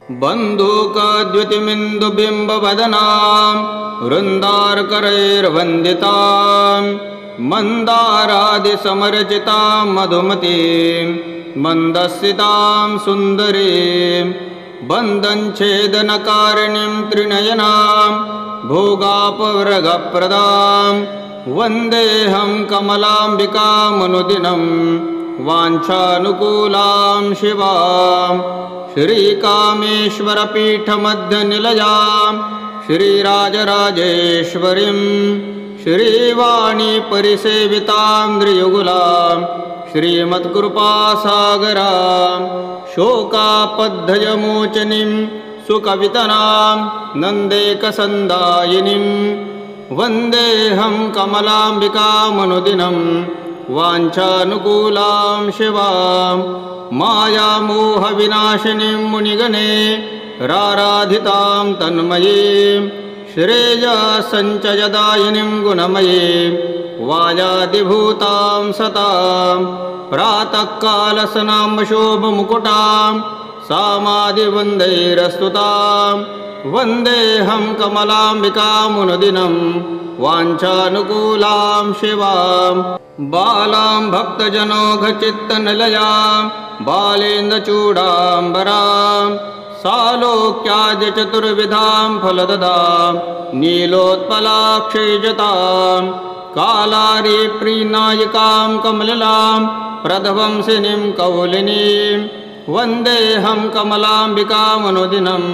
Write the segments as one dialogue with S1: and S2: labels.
S1: बन्धूकद्युतिमिन्दुबिम्बवदनां वृन्दारकरैर्वन्दितां मन्दारादिसमरचितां मधुमतीं मन्दस्सितां सुन्दरीं बन्धनच्छेदनकारिणीं त्रिनयनां भोगापवर्गप्रदां वन्देऽहं कमलाम्बिकामनुदिनं वाञ्छानुकूलां शिवां श्रीकामेश्वरपीठमध्यनिलयां श्रीराजराजेश्वरीं श्रीवाणीपरिसेवितां नृयुगुलां श्रीमत्कृपासागरां शोकापद्धयमोचनीं सुकवितनां नन्देकसन्दायिनीं वन्देऽहं कमलाम्बिकामनुदिनं वाञ्छानुकूलां शिवां मायामोहविनाशिनीं मुनिगणे राराधितां तन्मयीं श्रेयसञ्चयदायिनीं गुणमयीं वाजादिभूतां सतां प्रातःकालसनाम्बशोभमुकुटां सामादिवन्दैरस्तुतां वन्देऽहं कमलाम्बिकामनुदिनं वाञ्छानुकूलां शिवां बालां भक्तजनोघचित्तनिलयां बालेन्द्रचूडाम्बरां सालोक्याद्यचतुर्विधां फलददां नीलोत्पलाक्षैजतां कालारिप्रीनायिकां कमललां प्रध्वंसिनीं कौलिनीं वन्देऽहं कमलाम्बिकामनुदिनं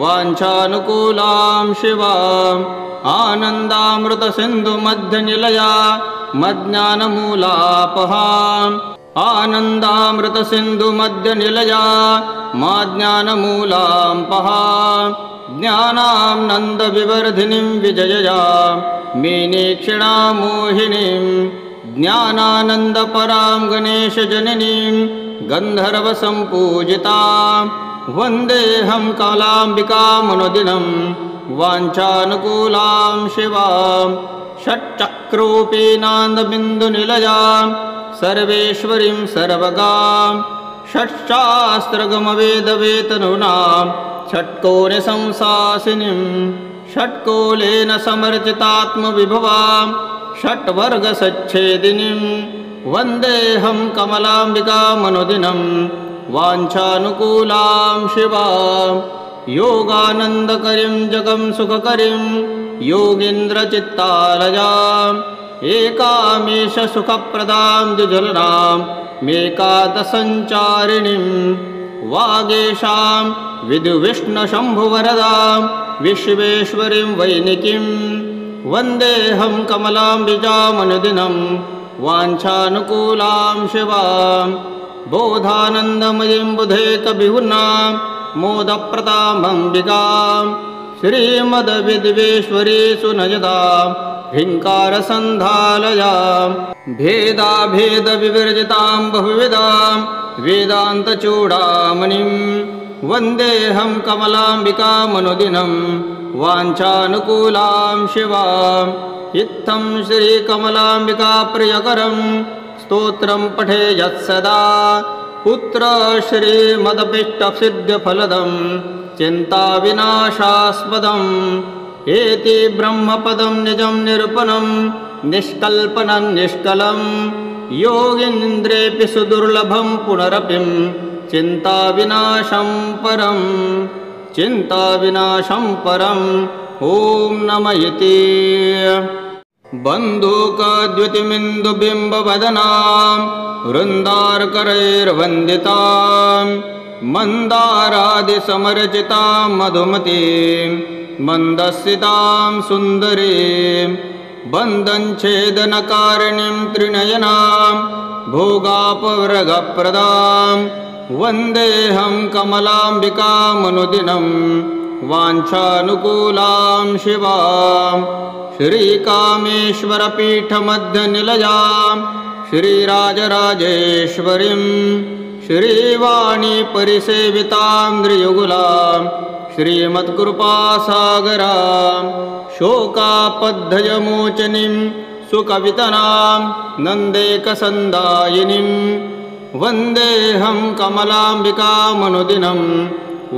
S1: वाञ्छानुकूलां शिवाम् आनन्दामृतसिन्धुमध्यनिलया मज्ञानमूलापहाम् आनन्दामृतसिन्धुमध्यनिलया माज्ञानमूलापहाम् ज्ञानां नन्दविवर्धिनीं विजययां मीनेक्षिणां मोहिनीं ज्ञानानन्दपरां गणेशजननीं गन्धर्वसम्पूजितां वन्देऽहं कमलाम्बिकामनुदिनं वाञ्छानुकूलां शिवां षट्चक्रोपीनान्दबिन्दुनिलयां सर्वेश्वरीं सर्वगां षट्शास्त्रगमवेदवेतनूनां षट्कोणसंशासिनीं षट्कोलेन समर्चितात्मविभवां षट्वर्गसच्छेदिनीं वन्देऽहं कमलाम्बिकामनुदिनं वाञ्छानुकूलां शिवां योगानन्दकरीं जगं सुखकरीं योगीन्द्रचित्तालयाम् एकामीशसुखप्रदां द्विजलनां मेकादसञ्चारिणीं वागेशां विदुविष्णुशम्भुवरदां विश्वेश्वरीं वैनिकीं वन्देऽहं कमलाम्बिकामनुदिनं वाञ्छानुकूलां शिवां बोधानन्दमयीं बुधेकविहुनां मोदप्रदामम्बिकां श्रीमद्विद्वेश्वरी सुनयदां ह्रीङ्कारसन्धालयां भेदाभेदविवर्जितां बहुविधां वेदान्तचूडामणिं वन्देऽहं कमलाम्बिकामनुदिनं वाञ्छानुकूलां शिवां इत्थं श्रीकमलाम्बिकाप्रियकरं स्तोत्रं पठेयत्सदा पुत्रश्रीमदभीष्टसिद्ध्यफलदं चिन्ताविनाशास्पदम् एति ब्रह्मपदं निजं निरूपणं निष्कल्पनं निष्कलं योगीन्द्रेऽपि सुदुर्लभं पुनरपिं चिन्ताविनाशं परम् ॐ नमः इति बन्धूकद्युतिमिन्दुबिम्बवदनां वृन्दारकरैर्वन्दितां मन्दारादिसमरचितां मधुमतीं मन्दस्सितां सुन्दरीं बन्धनच्छेदनकारिणीं त्रिनयनां भोगापवर्गप्रदां वन्देऽहं कमलाम्बिकामनुदिनं वाञ्छानुकूलां शिवां श्रीकामेश्वरपीठमध्यनिलयां श्रीराजराजेश्वरीं श्रीवाणीपरिसेवितां नृयुगुलां श्रीमत्कृपासागरां शोकापद्धयमोचनीं सुकवितनां नन्देकसन्दायिनीं वन्देऽहं कमलाम्बिकामनुदिनं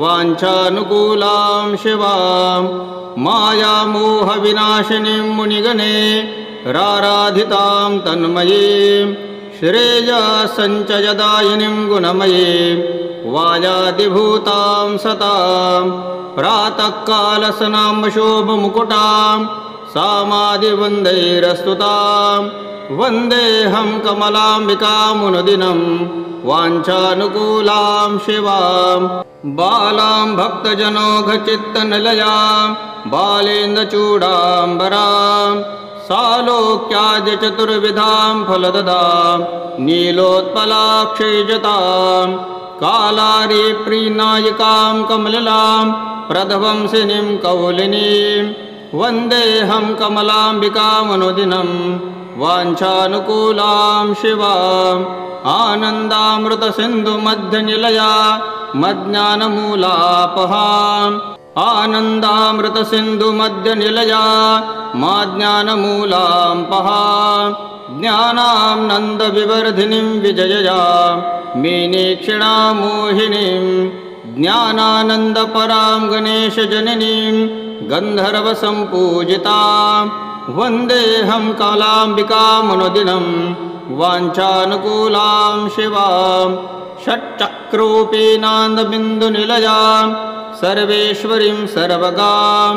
S1: वाञ्छानुकूलां शिवां मायामोहविनाशिनीं मुनिगणे राराधितां तन्मयीं श्रेयसञ्चयदायिनीं गुणमयीं वाजादिभूतां सतां प्रातःकालसनाम्बशोभमुकुटां सामादिवन्दैरस्तुतां वन्देऽहं कमलाम्बिकामनुदिनं वाञ्छानुकूलां शिवां बालां भक्तजनोघचित्तनिलयां बालेन्दुचूडाम्बरां सालोक्याद्यचतुर्विधां फलददां नीलोत्पलाक्षैजतां कालारिप्रीनायिकां कमललां प्रध्वंसिनीं कौलिनीं वन्देऽहं कमलाम्बिकामनुदिनं वाञ्छानुकूलां शिवाम् आनन्दामृतसिन्धुमध्यनिलया मज्ञानमूलापहाम् आनन्दामृतसिन्धुमध्यनिलया माज्ञानमूलां पहाम् ज्ञानां नन्दविवर्धिनीं विजययां मीनीक्षिणां मोहिनीं ज्ञानानन्दपरां गणेशजननीं गन्धर्वसम्पूजितां वन्देऽहं कालाम्बिकामनुदिनं वाञ्छानुकूलां शिवां षट्चक्रोपीनान्दबिन्दुनिलयां सर्वेश्वरीं सर्वगां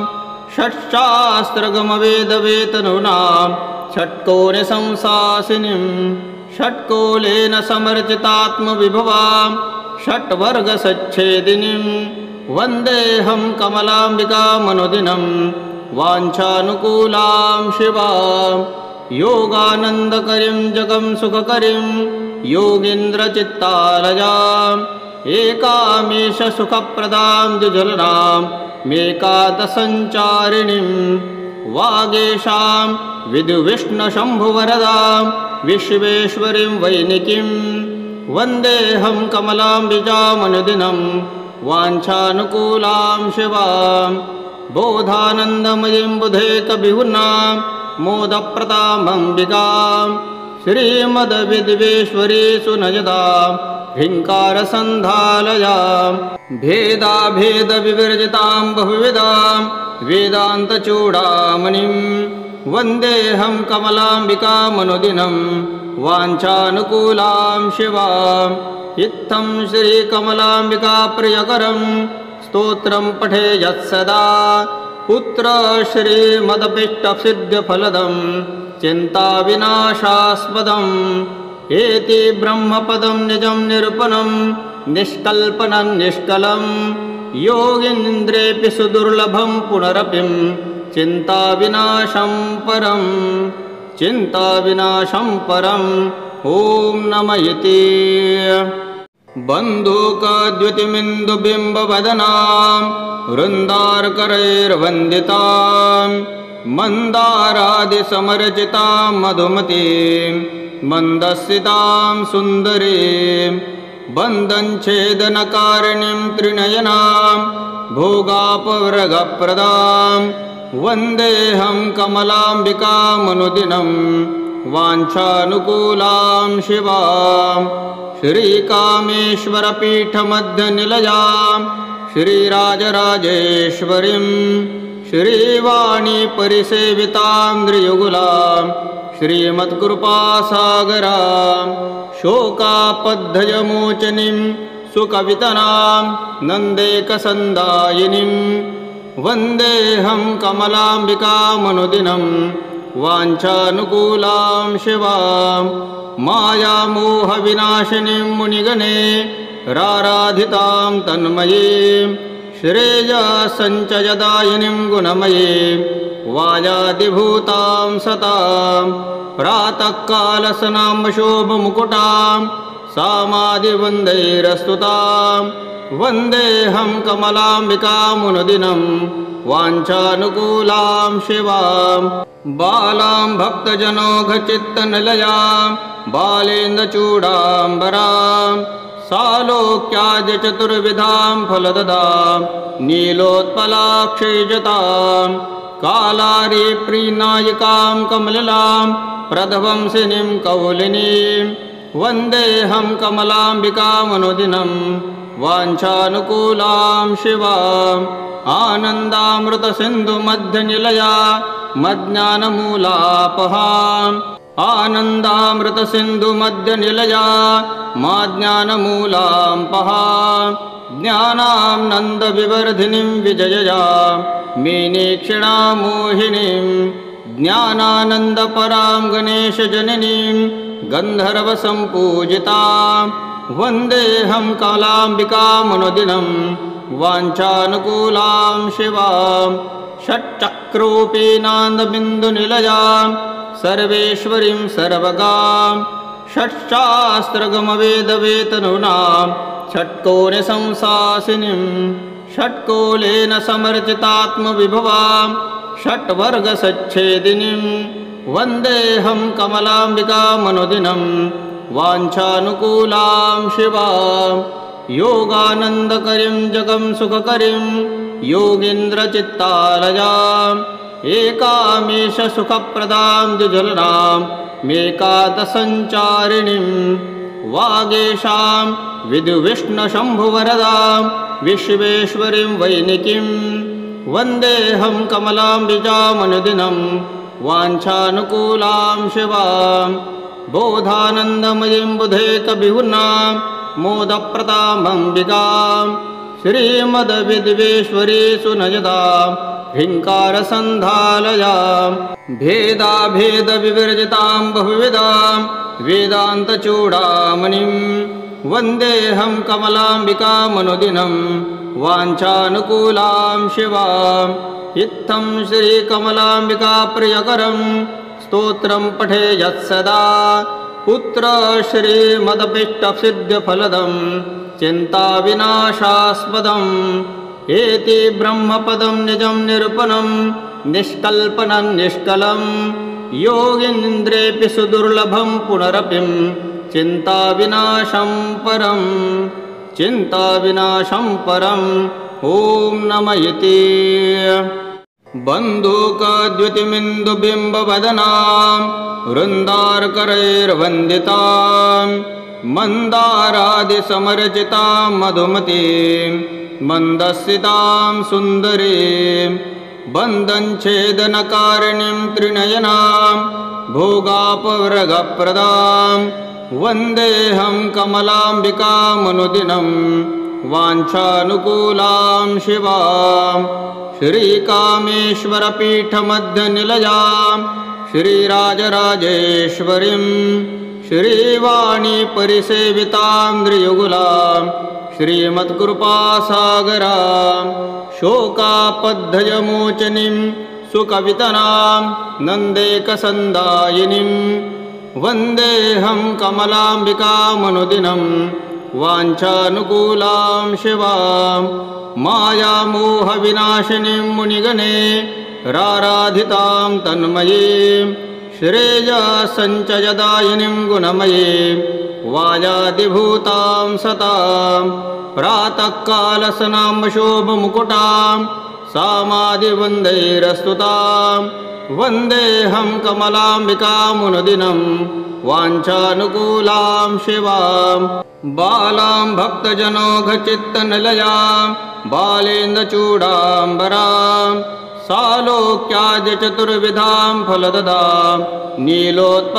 S1: षट्शास्त्रगमवेदवेतनूनां षट्कोणसंशासिनीं षट्कोलेन समर्चितात्मविभवां षट्वर्गसच्छेदिनीं वन्देऽहं कमलाम्बिकामनुदिनं वाञ्छानुकूलां शिवां योगानन्दकरीं जगं सुखकरीं योगीन्द्रचित्तालयाम् एकामीशसुखप्रदां द्विजलनां मेकादसञ्चारिणीं वागेशां विदुविष्णुशम्भुवरदां विश्वेश्वरीं वैनिकीं वन्देऽहं कमलाम्बिकामनुदिनं वाञ्छानुकूलां शिवां बोधानन्दमयीं बुधेकविहुनां मोदप्रतामम्बिकां श्रीमद्विद्वेश्वरी सुनयदां ह्रीङ्कारसन्धालयां भेदाभेदविवर्जितां बहुविधां वेदान्तचूडामणिं वन्देऽहं कमलाम्बिकामनुदिनं वाञ्छानुकूलां शिवाम् इत्थं श्रीकमलाम्बिकाप्रियकरं स्तोत्रं पठे यत्सदा पुत्रश्रीमदभीष्टसिद्ध्यफलदं चिन्ताविनाशास्पदम् एति ब्रह्मपदं निजं निरूपणं निष्कल्पनं निष्कलं योगीन्द्रेऽपि सुदुर्लभं पुनरपिं चिन्ताविनाशं परम् ॐ नम इति बन्धूकद्युतिमिन्दुबिम्बवदनां वृन्दार्करैर्वन्दितां मन्दारादिसमर्चितां मधुमतीं मन्दस्सितां सुन्दरीं बन्धनच्छेदनकारिणीं त्रिनयनां भोगापवर्गप्रदां वन्देऽहं कमलाम्बिकामनुदिनं वाञ्छानुकूलां शिवां श्रीकामेश्वरपीठमध्यनिलयां श्रीराजराजेश्वरीं श्रीवाणीपरिसेवितां नृयुगुलां श्रीमत्कृपासागरां शोकापद्धयमोचनीं सुकवितनां नन्देकसन्दायिनीं वन्देऽहं कमलाम्बिकामनुदिनं वाञ्छानुकूलां शिवां मायामोहविनाशिनीं मुनिगणे राराधितां तन्मयीं श्रेयसञ्चयदायिनीं गुणमयीं वाजादिभूतां सतां प्रातःकालसनाम्बशोभमुकुटां सामादिवन्दैरस्तुतां वन्देऽहं कमलाम्बिकामनुदिनं वाञ्छानुकूलां शिवां बालां भक्तजनोघचित्तनिलयां बालेन्दुचूडाम्बरां सालोक्याद्यचतुर्विधां फलददां नीलोत्पलाक्षैजतां कालारिप्रीनायिकां कमललां प्रध्वंसिनीं कौलिनीं वन्देऽहं कमलाम्बिकामनुदिनं वाञ्छानुकूलां शिवाम् आनन्दामृतसिन्धुमध्यनिलया मज्ञानमूलापहाम् आनन्दामृतसिन्धुमध्यनिलया माज्ञानमूलां पहाम् ज्ञानां नन्दविवर्धिनीं विजययां मीनीक्षिणां मोहिनीं ज्ञानानन्दपरां गणेशजननीं गन्धर्वसम्पूजितां वन्देऽहं कालाम्बिकामनुदिनं वाञ्छानुकूलां शिवां षट्चक्रोपीनान्दबिन्दुनिलयां सर्वेश्वरीं सर्वगां षट्शास्त्रगमवेदवेतनूनां षट्कोणसंसासिनीं षट्कोलेन समर्चितात्मविभवां षट्वर्गसच्छेदिनीं वन्देऽहं कमलाम्बिकामनुदिनं वाञ्छानुकूलां शिवां योगानन्दकरीं जगं सुखकरीं योगीन्द्रचित्तालयाम् एकामीशसुखप्रदां द्विजलनां मेकादसञ्चारिणीं वागेशां विदुविष्णुशम्भुवरदां विश्वेश्वरीं वैनिकीं वन्देऽहं कमलाम्बिकामनुदिनं वाञ्छानुकूलां शिवां बोधानन्दमयीं बुधेकविहुनां मोदप्रदामम्बिकां श्रीमद्विद्वेश्वरी सुनयदां ह्रीङ्कारसन्धालयां भेदाभेदविवर्जितां बहुविधां वेदान्तचूडामणिं वन्देऽहं कमलाम्बिकामनुदिनं वाञ्छानुकूलां शिवाम् इत्थं श्रीकमलाम्बिकाप्रियकरं स्तोत्रं पठे यत्सदा पुत्रश्रीमदभीष्टसिद्ध्यफलदं चिन्ताविनाशास्पदम् एति ब्रह्मपदं निजं निरूपणं निष्कल्पनं निष्कलं योगीन्द्रेऽपि सुदुर्लभं पुनरपिं चिन्ताविनाशं परम् ॐ नमः इति बन्धूकद्युतिमिन्दुबिम्बवदनां वृन्दारकरैर्वन्दितां मन्दारादिसमर्चितां मधुमतीं मन्दस्सितां सुन्दरीं बन्धनच्छेदनकारिणीं त्रिनयनां भोगापवर्गप्रदां वन्देऽहं कमलाम्बिकामनुदिनं वाञ्छानुकूलां शिवां श्रीकामेश्वरपीठमध्यनिलयां श्रीराजराजेश्वरीं श्रीवाणीपरिसेवितां नृयुगुलां श्रीमत्कृपासागरां शोकापद्धयमोचनीं सुकवितनां नन्देकसन्दायिनीं वन्देऽहं कमलाम्बिकामनुदिनं वाञ्छानुकूलां शिवां मायामोहविनाशिनीं मुनिगणे राराधितां तन्मयीं श्रेयसञ्चयदायिनीं गुणमयीं वायादिभूतां सतां प्रातःकालसनाम्बशोभमुकुटां सामादिवन्दैरस्तुतां वन्देऽहं कमलाम्बिकामनुदिनं वाञ्छानुकूलां शिवां बालां भक्तजनौघचित्तनिलयां बालेन्द्रचूडाम्बरां सालोक्याद्यचतुर्विधां फलददां नीलोत्पलाक्षैजतां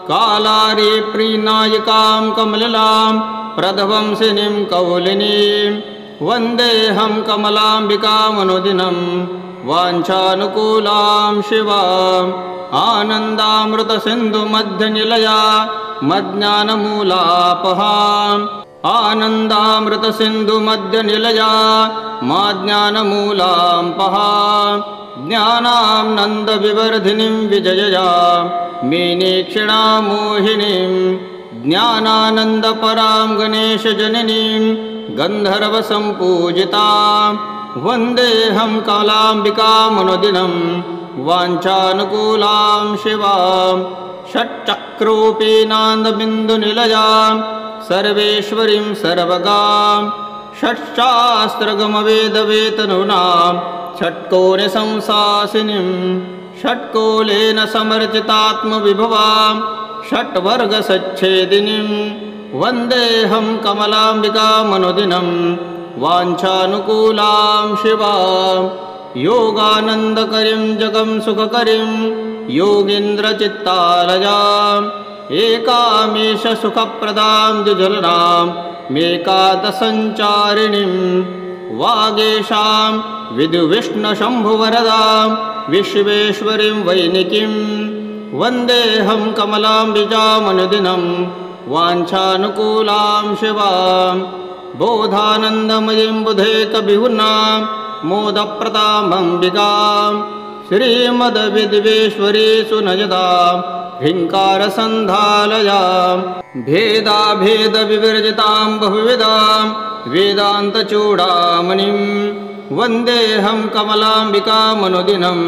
S1: कालारिप्रीनायिकां कमललां प्रध्वंसिनीं कौलिनीं वन्देऽहं कमलाम्बिकामनुदिनं वाञ्छानुकूलां शिवाम् आनन्दामृतसिन्धुमध्यनिलया मज्ञानमूलापहाम् आनन्दामृतसिन्धुमध्यनिलया माज्ञानमूलां पहाम् ज्ञानां नन्दविवर्धिनीं विजययां मीनीक्षिणां मोहिनीं ज्ञानानन्दपरां गणेशजननीं गन्धर्वसम्पूजितां वन्देऽहं कालाम्बिकामनुदिनं वाञ्छानुकूलां शिवां षट्चक्रोपीनान्दबिन्दुनिलयां सर्वेश्वरीं सर्वगां षट्शास्त्रगमवेदवेतनूनां षट्कोणसंसासिनीं षट्कोलेन समर्चितात्मविभवां षट्वर्गसच्छेदिनीं वन्देऽहं कमलाम्बिकामनुदिनं वाञ्छानुकूलां शिवां योगानन्दकरीं जगं सुखकरीं योगीन्द्रचित्तालयाम् एकामीश सुखप्रदां द्विजलनां मेकादसञ्चारिणीं वागेशां विदुविष्णुशम्भुवरदां विश्वेश्वरीं वैनिकीं वन्देऽहं कमलाम्बिकामनुदिनं वाञ्छानुकूलां शिवां बोधानन्दमयीं बुधेकविहुर्नां मोदप्रदामम्बिकां श्रीमद्विद्वेश्वरी सुनयदां ह्रीङ्कारसन्धालयां भेदाभेदविवर्जितां बहुविधां वेदान्तचूडामणिं वन्देऽहं कमलाम्बिकामनुदिनं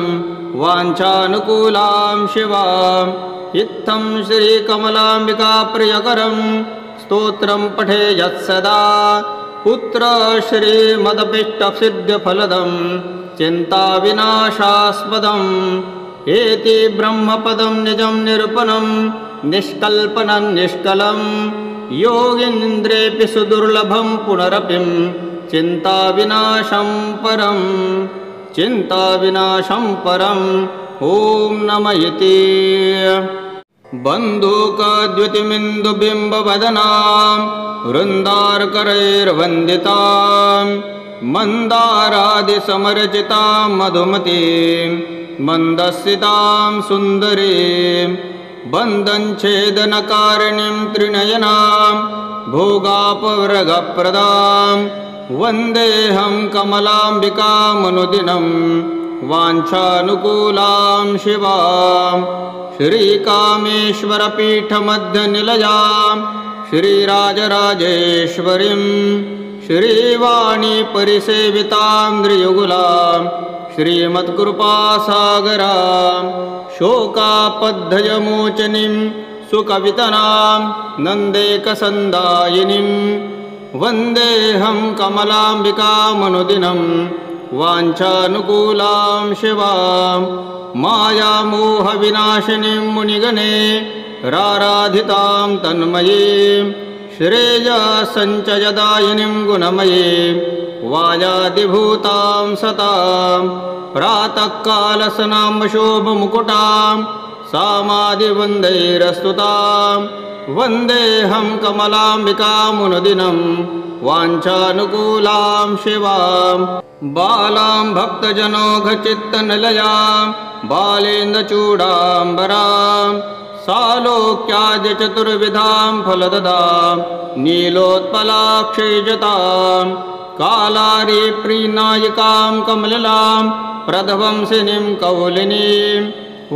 S1: वाञ्छानुकूलां शिवाम् इत्थं श्रीकमलाम्बिकाप्रियकरं स्तोत्रं पठे यत्सदा पुत्रश्रीमदभीष्टसिद्ध्यफलदं चिन्ताविनाशास्पदम् एति ब्रह्मपदं निजं निरूपणं निष्कल्पनं निष्कलं योगीन्द्रेऽपि सुदुर्लभं पुनरपि चिन्ताविनाशं परं ॐ नमः इति बन्धूकद्युतिमिन्दुबिम्बवदनां वृन्दारकरैर्वन्दितां मन्दारादिसमरचितां मधुमतीं मन्दस्सितां सुन्दरीं बन्धनच्छेदनकारिणीं त्रिनयनां भोगापवर्गप्रदां वन्देऽहं कमलाम्बिकामनुदिनं वाञ्छानुकूलां शिवां श्रीकामेश्वरपीठमध्यनिलयां श्रीराजराजेश्वरीं श्रीवाणीपरिसेवितां नृयुगुलां श्रीमत्कृपासागरां शोकापद्धयमोचनीं सुकवितनां नन्देकसन्दायिनीं वन्देऽहं कमलाम्बिकामनुदिनं वाञ्छानुकूलां शिवां मायामोहविनाशिनीं मुनिगणे राराधितां तन्मयीं श्रेयसञ्चयदायिनीं गुणमयीं वाजादिभूतां सतां प्रातःकालसनाम्बशोभमुकुटां सामादिवन्दैरस्तुतां वन्देऽहं कमलाम्बिकामनुदिनं वाञ्छानुकूलां शिवां बालां भक्तजनौघचित्तनिलयां बालेन्द्रचूडाम्बरां सालोक्याद्य चतुर्विधां फलददां नीलोत्पलाक्षैजतां कालारिप्रीनायिकां कमललां प्रध्वंसिनीं कौलिनीं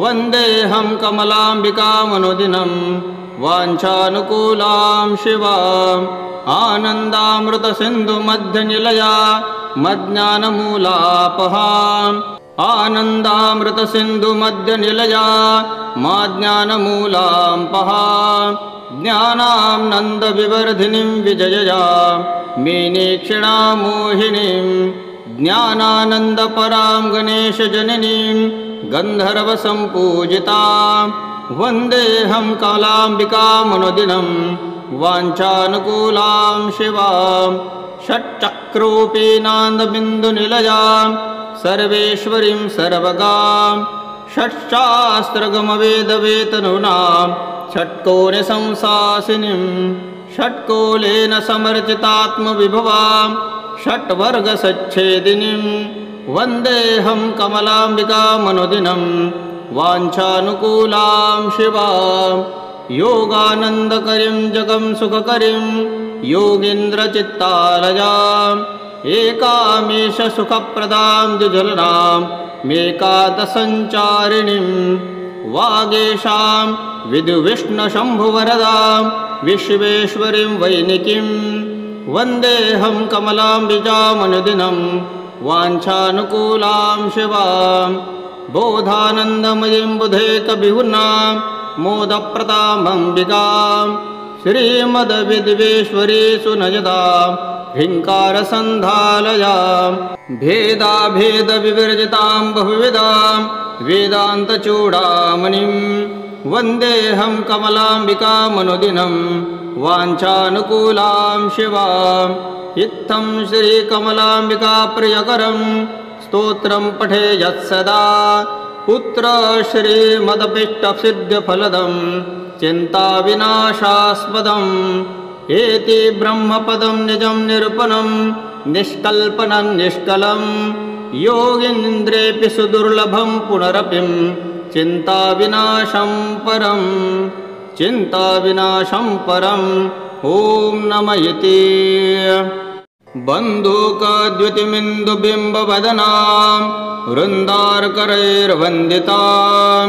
S1: वन्देऽहं कमलाम्बिकामनुदिनं वाञ्छानुकूलां शिवाम् आनन्दामृतसिन्धुमध्यनिलया मज्ञानमूलापहाम् आनन्दामृतसिन्धुमध्यनिलया माज्ञानमूलां पहाम् ज्ञानां नन्दविवर्धिनीं विजययां मीनेक्षिणां मोहिनीं ज्ञानानन्दपरां गणेशजननीं गन्धर्वसम्पूजितां वन्देऽहं कमलाम्बिकामनुदिनं वाञ्छानुकूलां शिवां षट्चक्रोपीनान्दबिन्दुनिलयां सर्वेश्वरीं सर्वगां षट्शास्त्रगमवेदवेतनूनां षट्कोणसंशासिनीं षट्कोलेन समर्चितात्मविभवां षट्वर्गसच्छेदिनीं वन्देऽहं कमलाम्बिकामनुदिनं वाञ्छानुकूलां शिवां योगानन्दकरीं जगं सुखकरीं योगीन्द्रचित्तालयाम् एकामीश सुखप्रदां द्विजलनां मेकादसञ्चारिणीं वागेशां विदुविष्णुशम्भुवरदां विश्वेश्वरीं वैनिकीं वन्देऽहं कमलाम्बिकामनुदिनं वाञ्छानुकूलां शिवां बोधानन्दमयीं बुधेकविहुर्नां मोदप्रदामम्बिकां श्रीमद्विद्वेश्वरी सुनयदां ह्रीङ्कारसन्धालयां भेदाभेदविवर्जितां बहुविधां वेदान्तचूडामणिं वन्देऽहं कमलाम्बिकामनुदिनं वाञ्छानुकूलां शिवाम् इत्थं श्रीकमलाम्बिका प्रियकरं स्तोत्रं पठे यत्सदा पुत्र श्रीमदभीष्टसिद्ध्यफलदं चिन्ताविनाशास्पदम् एति ब्रह्मपदं निजं निरूपणं निष्कल्पनं निष्कलं योगीन्द्रेऽपि सुदुर्लभं पुनरपिं चिन्ताविनाशं परं चिन्ताविनाशं परम् ॐ नमः इति बन्धूकद्युतिमिन्दुबिम्बवदनां वृन्दारकरैर्वन्दितां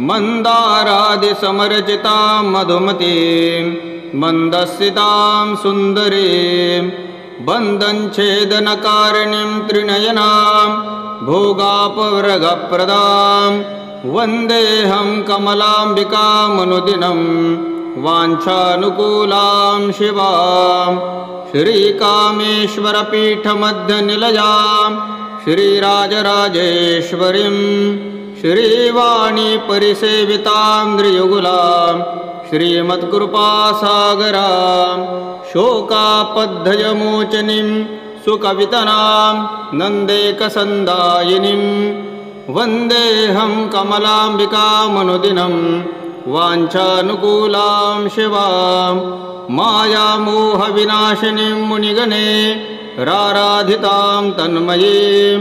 S1: मन्दारादिसमरचितां मधुमतीं मन्दस्सितां सुन्दरीं बन्धनच्छेदनकारिणीं त्रिनयनां भोगापवर्गप्रदां वन्देऽहं कमलाम्बिकामनुदिनं वाञ्छानुकूलां शिवां श्रीकामेश्वरपीठमध्यनिलयां श्रीराजराजेश्वरीं श्रीवाणीपरिसेवितां नृयुगुलां श्रीमत्कृपासागरां शोकापद्धयमोचनीं सुकवितनां नन्देकसन्दायिनीं वन्देऽहं कमलाम्बिकामनुदिनं वाञ्छानुकूलां शिवां मायामोहविनाशिनीं मुनिगणे राराधितां तन्मयीं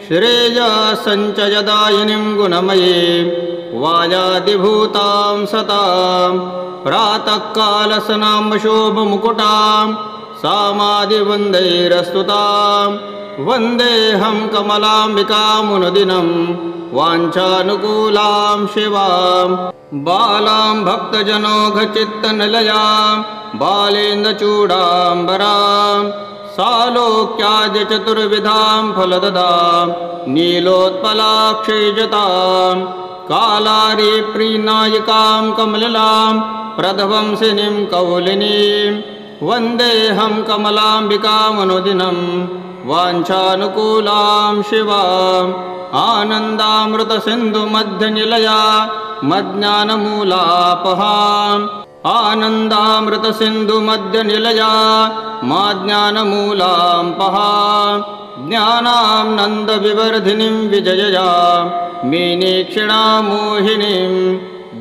S1: श्रेयसञ्चयदायिनीं गुणमयीं वाजादिभूतां सतां प्रातःकालसनामशोभमुकुटां सामादिवन्दैरस्तुतां वन्देऽहं कमलाम्बिकामनुदिनं वाञ्छानुकूलां शिवां बालां भक्तजनौघचित्तनिलयां बालेन्द्रचूडाम्बरां सालोक्याद्यचतुर्विधां फलददां नीलोत्पलाक्षैजतां कालारिप्रीनायिकां कमललां प्रध्वंसिनीं कौलिनीं वन्देऽहं कमलाम्बिकामनुदिनं वाञ्छानुकूलां शिवाम् आनन्दामृतसिन्धुमध्यनिलया मज्ञानमूलापहाम् आनन्दामृतसिन्धुमध्यनिलया माज्ञानमूलापहाम् ज्ञानां नन्दविवर्धिनीं विजययां मीनेक्षिणां मोहिनीं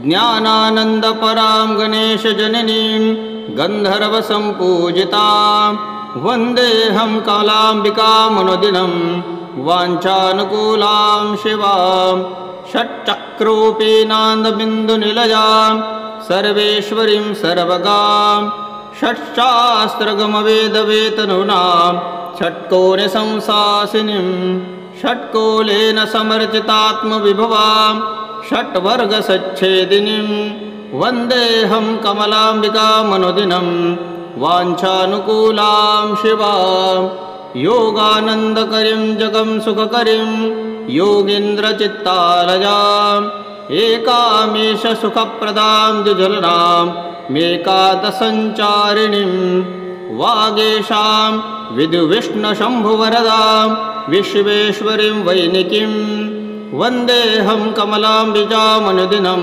S1: ज्ञानानन्दपरां गणेशजननीं गन्धर्वसम्पूजितां वन्देऽहं कमलाम्बिकामनुदिनं वाञ्छानुकूलां शिवां षट्चक्रोपीनान्दबिन्दुनिलयां सर्वेश्वरीं सर्वगां षट्शास्त्रगमवेदवेतनूनां षट्कोणसंशासिनीं षट्कोलेन समर्चितात्मविभवां षट्वर्गसच्छेदिनीं वन्देऽहं कमलाम्बिकामनुदिनं वाञ्छानुकूलां शिवां योगानन्दकरीं जगं सुखकरीं योगीन्द्रचित्तालयाम् एकामीशसुखप्रदां द्विजलनां मेकादसञ्चारिणीं वागेशां विदुविष्णुशम्भुवरदां विश्वेश्वरीं वैनिकीं वन्देऽहं कमलाम्बिकामनुदिनं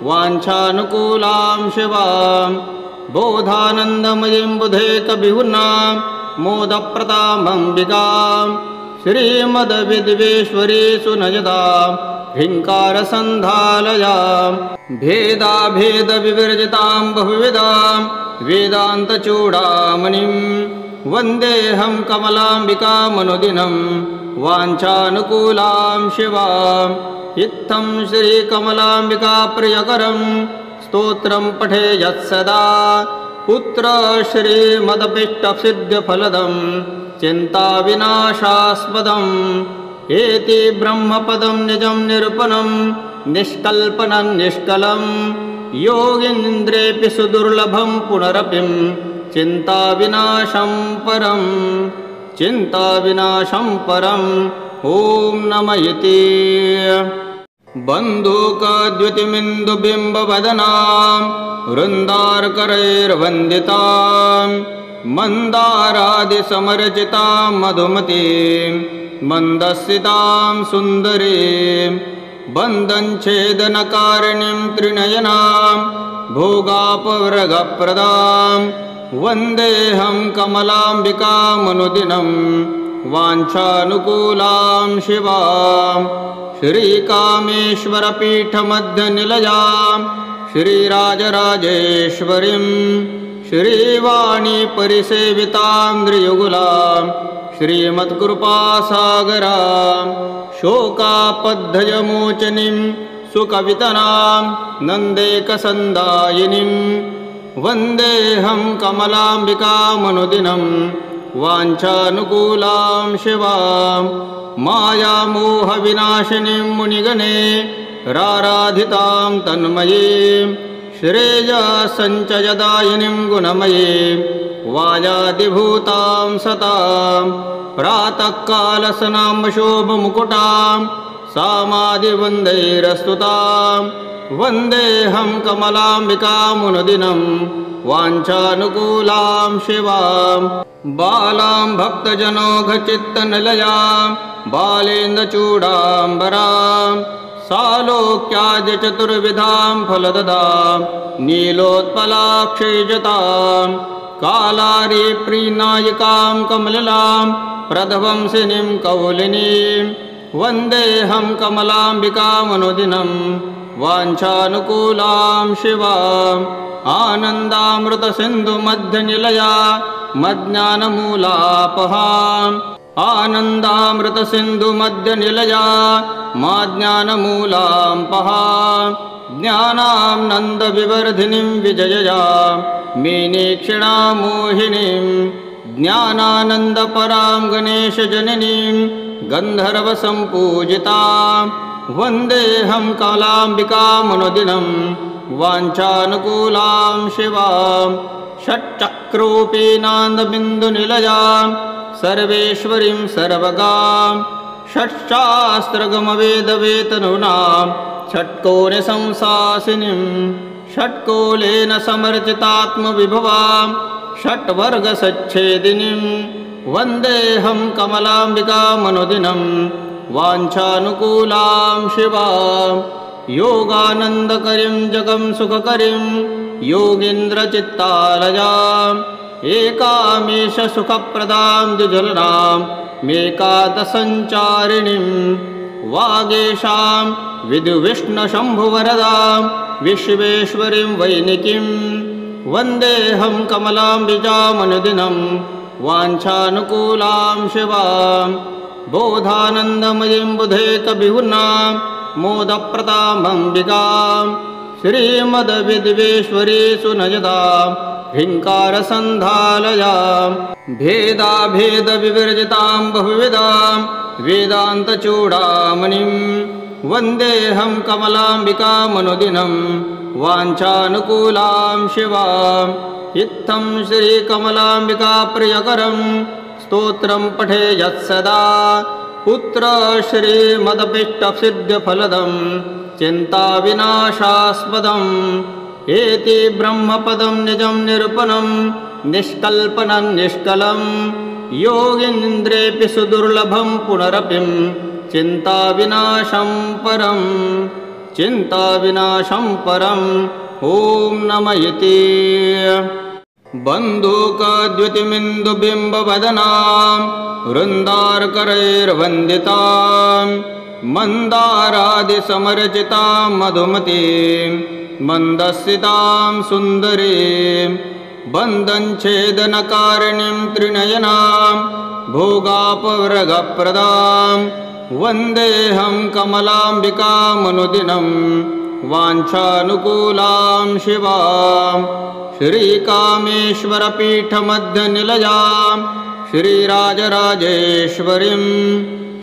S1: वाञ्छानुकूलां शिवां बोधानन्दमयीं बुधेकविहुर्नां मोदप्रदामम्बिकां श्रीमद्विद्वेश्वरी सुनयदां ह्रीङ्कारसन्धालयां भेदाभेदविवर्जितां बहुविधां वेदान्तचूडामणिं वन्देऽहं कमलाम्बिकामनुदिनं वाञ्छानुकूलां शिवां इत्थं श्रीकमलाम्बिका प्रियकरं स्तोत्रं पठे यत्सदा पुत्र श्रीमदभीष्टसिद्ध्यफलदं चिन्ताविनाशास्पदम् एति ब्रह्मपदं निजं निरूपणं निष्कल्पनं निष्कलं योगीन्द्रेऽपि सुदुर्लभं पुनरपिं चिन्ताविनाशं परं ॐ नमः इति बन्धूकद्युतिमिन्दुबिम्बवदनां वृन्दारकरैर्वन्दितां मन्दारादिसमरचितां मधुमतीं मन्दस्सितां सुन्दरीं बन्धनच्छेदनकारिणीं त्रिनयनां भोगापवर्गप्रदां वन्देऽहं कमलाम्बिकामनुदिनं वाञ्छानुकूलां शिवां श्रीकामेश्वरपीठमध्यनिलयां श्रीराजराजेश्वरीं श्रीवाणी परिसेवितां नृयुगुलां श्रीमत्कृपासागरां शोकापद्धयमोचनीं सुकवितनां नन्देकसन्दायिनीं वन्देऽहं कमलाम्बिकामनुदिनं वाञ्छानुकूलां शिवां मायामोहविनाशिनीं मुनिगणे राराधितां तन्मयीं श्रेयसञ्चयदायिनीं गुणमयीं वाजादिभूतां सतां प्रातःकालसनामशोभमुकुटां सामादिवन्दैरस्तुतां वन्देऽहं कमलाम्बिकामनुदिनं वाञ्छानुकूलां शिवां बालां भक्तजनौघचित्तनिलयां बालेन्द्रचूडाम्बरां सालोक्याद्यचतुर्विधां फलददां नीलोत्पलाक्षैजतां कालारिप्रीनायिकां कमललां प्रध्वंसिनीं कौलिनीं वन्देऽहं कमलाम्बिकामनुदिनं वाञ्छानुकूलां शिवाम् आनन्दामृतसिन्धुमध्यनिलया मज्ञानमूलापहाम् आनन्दामृतसिन्धुमध्यनिलया माज्ञानमूलापहाम् ज्ञानां नन्दविवर्धिनीं विजययां मीनेक्षिणां मोहिनीं ज्ञानानन्दपरां गणेशजननीं गन्धर्वसम्पूजितां वन्देऽहं कमलाम्बिकामनुदिनं वाञ्छानुकूलां शिवां षट्चक्रोपीनान्दबिन्दुनिलयां सर्वेश्वरीं सर्वगां षट्शास्त्रगमवेदवेतनूनां षट्कोणसंशासिनीं षट्कोलेन समर्चितात्मविभवां षट्वर्गसच्छेदिनीं वन्देऽहं कमलाम्बिकामनुदिनं वाञ्छानुकूलां शिवां योगानन्दकरीं जगं सुखकरीं योगीन्द्रचित्तालयाम् एकामीशसुखप्रदां द्विजलनां मेकादसञ्चारिणीं वागेशां विदुविष्णुशम्भुवरदां विश्वेश्वरीं वैनिकीं वन्देऽहं कमलाम्बिकामनुदिनं वाञ्छानुकूलां शिवां बोधानन्दमयीं बुधेकविहुनां मोदप्रदामम्बिकां श्रीमद्विद्वेश्वरी सुनयदां ह्रीङ्कारसन्धालयां भेदाभेदविवर्जितां बहुविधां वेदान्तचूडामणिं वन्देऽहं कमलाम्बिकामनुदिनं वाञ्छानुकूलां शिवां इत्थं श्रीकमलाम्बिकाप्रियकरं स्तोत्रं पठेयत्सदा पुत्रश्रीमदभीष्टसिद्ध्यफलदं चिन्ताविनाशास्पदम् एति ब्रह्मपदं निजं निरूपणं निष्कल्पनं निष्कलं योगीन्द्रेऽपि सुदुर्लभं पुनरपिं चिन्ताविनाशं परम् ॐ नमः इति बन्धूकद्युतिमिन्दुबिम्बवदनां वृन्दारकरैर्वन्दितां मन्दारादिसमर्चितां मधुमतीं मन्दस्सितां सुन्दरीं बन्धनच्छेदनकारिणीं त्रिनयनां भोगापवर्गप्रदां वन्देऽहं कमलाम्बिकामनुदिनं वाञ्छानुकूलां शिवां श्रीकामेश्वरपीठमध्यनिलयां श्रीराजराजेश्वरीं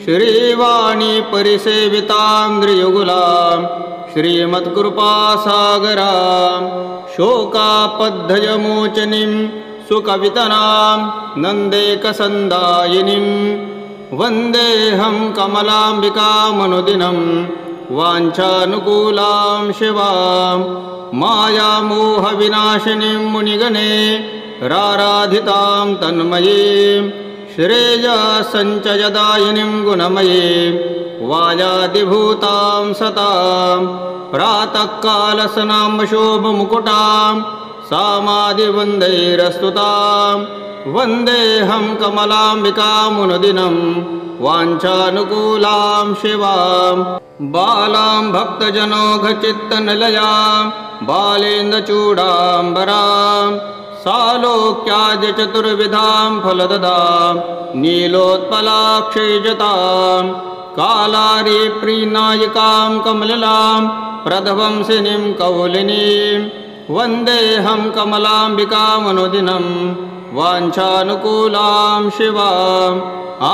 S1: श्रीवाणी परिसेवितां नृयुगुलां श्रीमत्कृपासागरां शोकापद्धयमोचनीं सुकवितनां नन्देकसन्दायिनीं वन्देऽहं कमलाम्बिकामनुदिनं वाञ्छानुकूलां शिवां मायामोहविनाशिनीं मुनिगणे राराधितां तन्मयीं श्रेयसञ्चयदायिनीं गुणमयीं वाजादिभूतां सतां प्रातःकालसनाम्बशोभमुकुटां सामादिवन्दैरस्तुतां वन्देऽहं कमलाम्बिकामनुदिनं वाञ्छानुकूलां शिवां बालां भक्तजनौघचित्तनिलयां बालेन्दुचूडाम्बरां सालोक्याद्यचतुर्विधां फलददां नीलोत्पलाक्षैजतां कालारिप्रीनायिकां कमललां प्रध्वंसिनीं कौलिनीं वन्देऽहं कमलाम्बिकामनुदिनं वाञ्छानुकूलां शिवाम्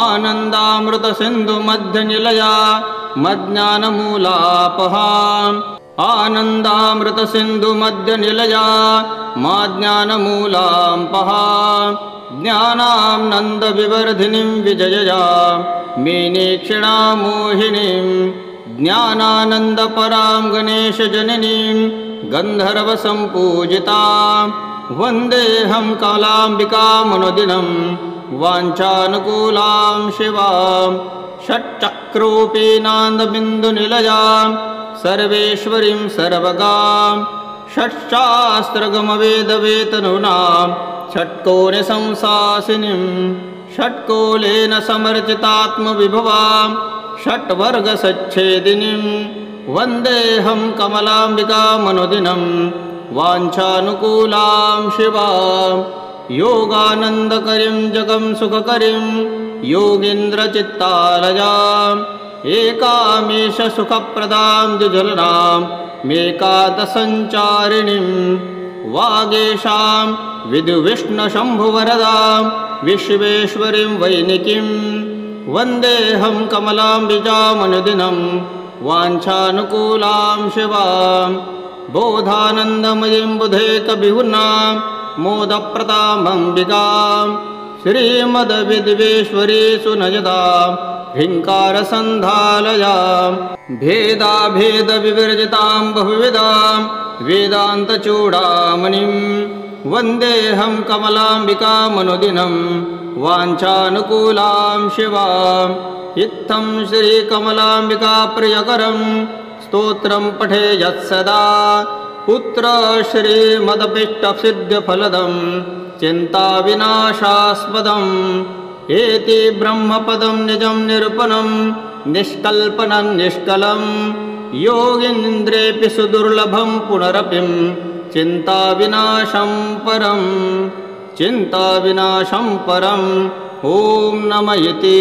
S1: आनन्दामृतसिन्धुमध्यनिलया मज्ञानमूलापहाम् आनन्दामृतसिन्धुमध्यनिलया माज्ञानमूलां पहाम् ज्ञानां नन्दविवर्धिनीं विजययां मीनीक्षिणां मोहिनीं ज्ञानानन्दपरां गणेशजननीं गन्धर्वसम्पूजितां वन्देऽहं कालाम्बिकामनुदिनं वाञ्छानुकूलां शिवां षट्चक्रोपीनान्दबिन्दुनिलयां सर्वेश्वरीं सर्वगां षट्शास्त्रगमवेदवेतनूनां षट्कोणसंशासिनीं षट्कोलेन समर्चितात्मविभवां षट्वर्गसच्छेदिनीं वन्देऽहं कमलाम्बिकामनुदिनं वाञ्छानुकूलां शिवां योगानन्दकरीं जगं सुखकरीं योगीन्द्रचित्तालयाम् एकामीश सुखप्रदां द्विजलनां मेकादसञ्चारिणीं वागेशां विदुविष्णुशम्भुवरदां विश्वेश्वरीं वैनिकीं वन्देऽहं कमलाम्बिकामनुदिनं वाञ्छानुकूलां शिवां बोधानन्दमयीं बुधेकविहुनां मोदप्रदामम्बिकां श्रीमद्विद्वेश्वरी सुनयदां ह्रीङ्कारसन्धालयां भेदाभेदविवर्जितां बहुविधां वेदान्तचूडामणिं वन्देऽहं कमलाम्बिकामनुदिनं वाञ्छानुकूलां शिवाम् इत्थं श्रीकमलाम्बिकाप्रियकरं स्तोत्रं पठे यत्सदा पुत्रश्रीमदभीष्टसिद्ध्यफलदं चिन्ताविनाशास्पदम् एति ब्रह्मपदं निजं निरूपणं निष्कल्पनं निष्कलं योगीन्द्रेऽपि सुदुर्लभं पुनरपिं चिन्ताविनाशं परं ॐ नमः इति।